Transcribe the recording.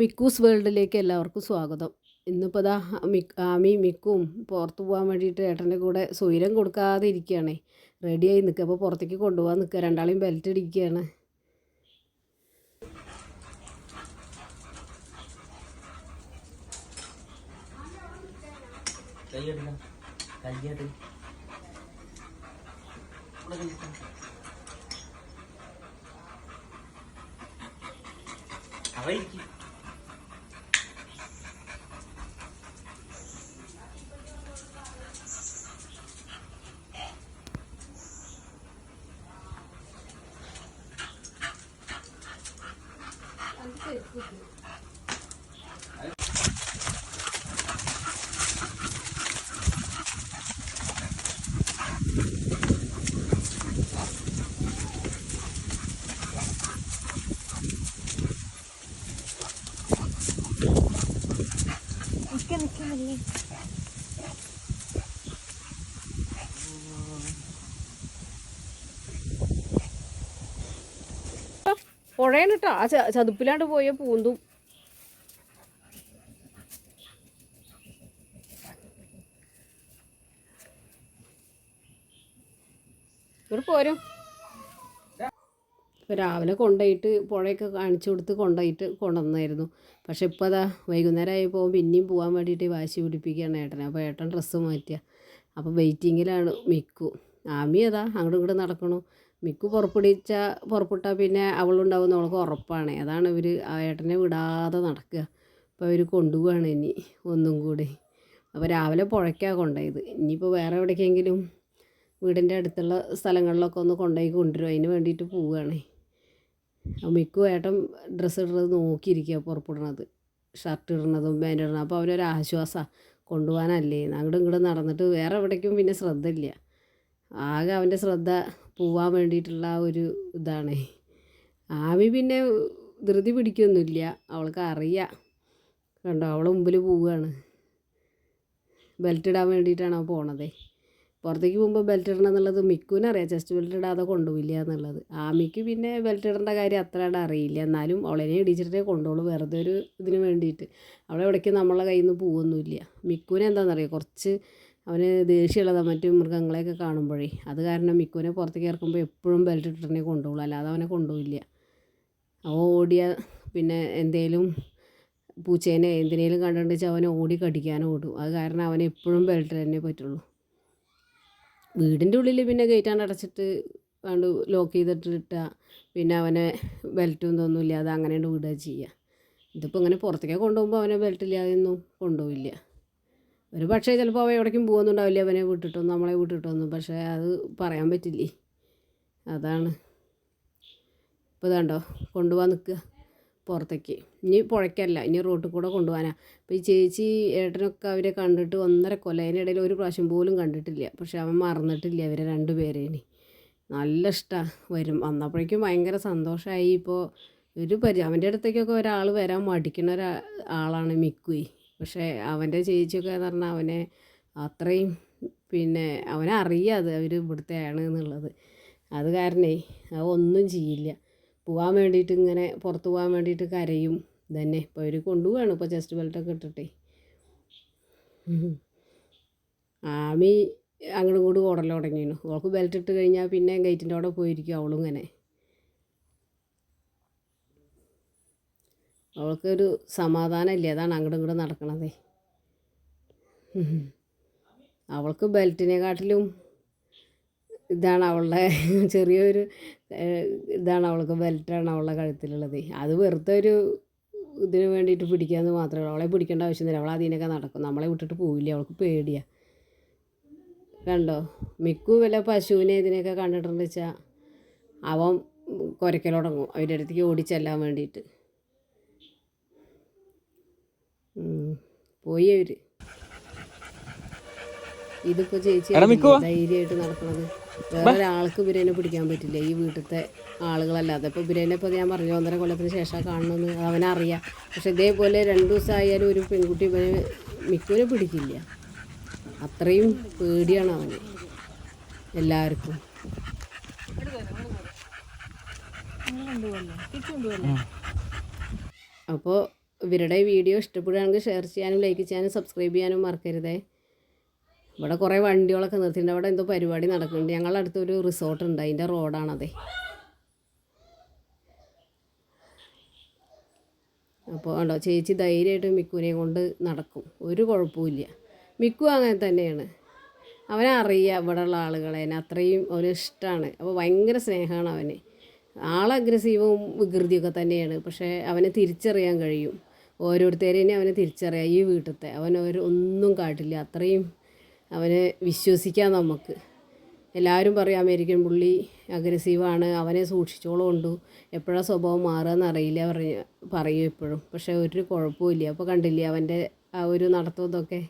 മിക്കൂസ് വേൾഡിലേക്ക് എല്ലാവർക്കും സ്വാഗതം. ഇന്നിപ്പോൾ ദാ മിക്കും പുറത്ത് പോകാൻ വേണ്ടിയിട്ട് ഏട്ടൻ്റെ കൂടെ സ്വൈരം കൊടുക്കാതെ ഇരിക്കുകയാണേ. റെഡിയായി നിൽക്കുക. അപ്പോൾ പുറത്തേക്ക് കൊണ്ടുപോകാൻ നിൽക്കുക. രണ്ടാളെയും ബെൽറ്റ് ഇടിക്കുകയാണ്. പുഴയണിട്ടോ ആ ചതുപ്പിലാണ്ട് പോയ പൂന്തും. ഇവിടെ പോരും. ഇപ്പോൾ രാവിലെ കൊണ്ടുപോയിട്ട് പുഴയൊക്കെ കാണിച്ചു കൊടുത്ത് കൊണ്ടുവന്നായിരുന്നു. പക്ഷെ ഇപ്പോൾ അതാ വൈകുന്നേരം ആയപ്പോൾ പിന്നെയും പോകാൻ വേണ്ടിയിട്ട് വാശി പിടിപ്പിക്കുകയാണ് ഏട്ടനെ. അപ്പോൾ ഏട്ടൻ ഡ്രസ്സ് മാറ്റുക. അപ്പോൾ വെയിറ്റിങ്ങിലാണ് മിക്കു. ആമി അതാ അങ്ങോട്ടും ഇങ്ങോട്ടും നടക്കണു. മിക്കു പുറപ്പെട്ടാൽ പിന്നെ അവളുണ്ടാവും അവൾക്ക് ഉറപ്പാണ്. അതാണ് ഇവർ ഏട്ടനെ വിടാതെ നടക്കുക. അപ്പോൾ അവർ കൊണ്ടുപോവാണ് ഇനി ഒന്നും കൂടി. അപ്പോൾ രാവിലെ പുഴയ്ക്കാണ് കൊണ്ടുപോയത്. ഇനിയിപ്പോൾ വേറെ എവിടേക്കെങ്കിലും വീടിൻ്റെ അടുത്തുള്ള സ്ഥലങ്ങളിലൊക്കെ ഒന്ന് കൊണ്ടുവരും. അതിന് വേണ്ടിയിട്ട് പോവുകയാണ്. മിക്കു ഏട്ടൻ ഡ്രസ്സ് ഇടുന്നത് നോക്കിയിരിക്കുക പുറപ്പെടുന്നത്, ഷർട്ട് ഇടുന്നതും പാൻറ് ഇടുന്നതും. അപ്പോൾ അവനൊരു ആശ്വാസമാണ് കൊണ്ടുപോകാനല്ലേ. അങ്ങോട്ടും ഇങ്ങോട്ടും നടന്നിട്ട് വേറെ എവിടേക്കും പിന്നെ ശ്രദ്ധ ഇല്ല. ആകെ അവൻ്റെ ശ്രദ്ധ പോവാൻ വേണ്ടിയിട്ടുള്ള ഒരു ഇതാണ്. ആമി പിന്നെ ധൃതി പിടിക്കൊന്നുമില്ല. അവൾക്ക് അറിയാം. കണ്ടോ, അവളെ മുമ്പിൽ പോവുകയാണ്. ബെൽറ്റ് ഇടാൻ വേണ്ടിയിട്ടാണ് അവൾ പോണത്. പുറത്തേക്ക് പോകുമ്പോൾ ബെൽറ്റ് ഇടണം എന്നുള്ളത് മിക്കുവിനറിയാം. ചെസ്റ്റ് ബെൽറ്റ് ഇടാതെ കൊണ്ടുപോയില്ല എന്നുള്ളത്. ആമിക്ക് പിന്നെ ബെൽറ്റ് ഇടേണ്ട കാര്യം അത്രയായിട്ട് അറിയില്ല. എന്നാലും അവളെ ഇടിച്ചിട്ടേ കൊണ്ടുപോകുള്ളൂ, വെറുതെ ഒരു ഇതിന് വേണ്ടിയിട്ട്. അവളെ എവിടേക്കും നമ്മളെ കയ്യിൽ നിന്ന് പോവൊന്നുമില്ല. മിക്കുവിനെ എന്താണെന്നറിയാം, കുറച്ച് അവന് ദേഷ്യമുള്ളതാണ് മറ്റു മൃഗങ്ങളെയൊക്കെ കാണുമ്പോഴേ. അത് കാരണം മിക്കുവിനെ പുറത്തേക്ക് ഇറക്കുമ്പോൾ എപ്പോഴും ബെൽറ്റ് ഇട്ടിട്ടേ കൊണ്ടുപോകുള്ളൂ, അല്ലാതെ അവനെ കൊണ്ടുപോയില്ല. അവൻ ഓടിയ പിന്നെ എന്തേലും പൂച്ചേനെ എന്തിനേലും കണ്ടുകൊണ്ട് അവനെ ഓടി കടിക്കാനോ ഓടും. അത് കാരണം അവനെ എപ്പോഴും ബെൽറ്റ് തന്നെ പറ്റുള്ളൂ. വീടിൻ്റെ ഉള്ളിൽ പിന്നെ ഗേറ്റാണ്ട് അടച്ചിട്ട് കണ്ട് ലോക്ക് ചെയ്തിട്ടിട്ടാൽ പിന്നെ അവനെ ബെൽറ്റും ഇതൊന്നും ഇല്ലാതെ അങ്ങനെ വിടുക ചെയ്യുക. ഇതിപ്പോൾ ഇങ്ങനെ പുറത്തേക്ക് കൊണ്ടുപോകുമ്പോൾ അവനെ ബെൽറ്റ് ഇല്ലാതെയൊന്നും കൊണ്ടുപോയില്ല. ഒരു പക്ഷേ ചിലപ്പോൾ അവൻ എവിടേക്കും പോകുന്നുണ്ടാവില്ല അവനെ വിട്ടിട്ടൊന്നും, നമ്മളെ വിട്ടിട്ടൊന്നും. പക്ഷേ അത് പറയാൻ പറ്റില്ലേ. അതാണ് ഇപ്പോൾ ഇതാണ്ടോ കൊണ്ടുപോകാൻ നിൽക്കുക പുറത്തേക്ക്. ഇനി പുഴയ്ക്കല്ല, ഇനി റോട്ടിൽ കൂടെ കൊണ്ടുപോകാനാണ്. അപ്പോൾ ഈ ചേച്ചി ഏട്ടനൊക്കെ അവരെ കണ്ടിട്ട് 1.5 കൊല്ലം, അതിനിടയിൽ ഒരു പ്രാവശ്യം പോലും കണ്ടിട്ടില്ല. പക്ഷെ അവൻ മറന്നിട്ടില്ല അവരെ രണ്ടുപേരേന്. നല്ല ഇഷ്ടമാണ്. വന്നപ്പോഴേക്കും ഭയങ്കര സന്തോഷമായി. ഇപ്പോൾ അവൻ്റെ അടുത്തേക്കൊക്കെ ഒരാൾ വരാൻ മടിക്കുന്ന ആളാണ് മിക്കുയി. പക്ഷേ അവൻ്റെ ചേച്ചിയൊക്കെ എന്ന് പറഞ്ഞാൽ അവനെ അത്രയും പിന്നെ അവനെ അറിയാതെ അവർ ഇവിടുത്തെ ആണ് എന്നുള്ളത്. അത് കാരണേ ഒന്നും ചെയ്യില്ല. പോകാൻ വേണ്ടിയിട്ട് ഇങ്ങനെ പുറത്ത് പോകാൻ വേണ്ടിയിട്ട് കരയും തന്നെ. ഇപ്പോൾ അവർ കൊണ്ടുപോവാണ് ഇപ്പോൾ ചെസ്റ്റ് ബെൽറ്റൊക്കെ ഇട്ടിട്ടേ. ആമി അങ്ങോട്ടും ഇങ്ങോട്ടും ഓടൽ തുടങ്ങിയിരുന്നു. അവൾക്ക് ബെൽറ്റ് ഇട്ട് കഴിഞ്ഞാൽ പിന്നെ ഗേറ്റിൻ്റെ അവിടെ പോയിരിക്കും അവളും ഇങ്ങനെ. അവൾക്കൊരു സമാധാനമില്ല, അതാണ് അങ്ങോട്ടും ഇങ്ങോട്ടും നടക്കണതേ. അവൾക്ക് ബെൽറ്റിനെക്കാട്ടിലും ഇതാണ് അവളുടെ ചെറിയൊരു ഇതാണ് അവൾക്ക്, ബെൽറ്റാണ് അവളുടെ കഴുത്തിലുള്ളത്. അത് വെറുതെ ഒരു ഇതിന് വേണ്ടിയിട്ട് പിടിക്കാമെന്ന് മാത്രമേ ഉള്ളൂ. അവളെ പിടിക്കേണ്ട ആവശ്യമൊന്നുമില്ല. അവൾ അതിനൊക്കെ നടക്കും. നമ്മളെ വിട്ടിട്ട് പോവില്ല. അവൾക്ക് പേടിയാണ്. കണ്ടോ, മിക്കു വല്ല പശുവിനെ ഇതിനെയൊക്കെ കണ്ടിട്ടുണ്ടെന്ന് വെച്ചാൽ അവൻ കുരയ്ക്കൽ തുടങ്ങും അവരുടെ അടുത്തേക്ക് ഓടിച്ചെല്ലാൻ വേണ്ടിയിട്ട്. പോയി അവർ. ഇതിപ്പോൾ ചേച്ചി ധൈര്യമായിട്ട് നടക്കുന്നത്. വേറെ ഒരാൾക്ക് ഇവരേനെ പിടിക്കാൻ പറ്റില്ല, ഈ വീട്ടിലത്തെ ആളുകളല്ലാതെ. ഇപ്പോൾ ഇവരേനെ ഇപ്പോൾ ഞാൻ പറഞ്ഞു 1.5 കൊല്ലത്തിന് ശേഷം കാണണമെന്ന് അവനറിയാം. പക്ഷെ ഇതേപോലെ 2 ദിവസമായാലും ഒരു പെൺകുട്ടി മിക്കുവിനെ പിടിക്കില്ല. അത്രയും പേടിയാണ് അവന് എല്ലാവർക്കും. അപ്പോൾ ഇവരുടെ വീഡിയോ ഇഷ്ടപ്പെടുകയാണെങ്കിൽ ഷെയർ ചെയ്യാനും ലൈക്ക് ചെയ്യാനും സബ്സ്ക്രൈബ് ചെയ്യാനും മറക്കരുതേ. ഇവിടെ കുറേ വണ്ടികളൊക്കെ നിർത്തിയിട്ടുണ്ട്. അവിടെ എന്തോ പരിപാടി നടക്കുന്നുണ്ട്. ഞങ്ങളുടെ അടുത്തൊരു റിസോർട്ടുണ്ട്, അതിൻ്റെ റോഡാണതേ. അപ്പോൾ ഉണ്ടോ ചേച്ചി ധൈര്യമായിട്ട് മിക്കുവിനെയും കൊണ്ട് നടക്കും, ഒരു കുഴപ്പമില്ല. മിക്കു അങ്ങനെ തന്നെയാണ്, അവനറിയാം ഇവിടെയുള്ള ആളുകളെ അത്രയും അവന് ഇഷ്ടമാണ്. അപ്പോൾ ഭയങ്കര സ്നേഹമാണ് അവന്. ആൾ അഗ്രസീവും വികൃതിയൊക്കെ തന്നെയാണ്, പക്ഷേ അവനെ തിരിച്ചറിയാൻ കഴിയും. ഓരോരുത്തരെയും അവനെ തിരിച്ചറിയാം. ഈ വീട്ടിലത്തെ ഒന്നും കാട്ടില്ല, അത്രയും അവനെ വിശ്വസിക്കാം നമുക്ക്. എല്ലാവരും പറയും അമേരിക്കൻ പുള്ളി അഗ്രസീവാണ്, അവനെ സൂക്ഷിച്ചോളുണ്ട്, എപ്പോഴാണ് സ്വഭാവം മാറുകയെന്ന് അറിയില്ല പറയും എപ്പോഴും. പക്ഷേ ഒരു കുഴപ്പമില്ല. അപ്പോൾ കണ്ടില്ലേ അവൻ്റെ ആ ഒരു നടത്തം ഇതൊക്കെ.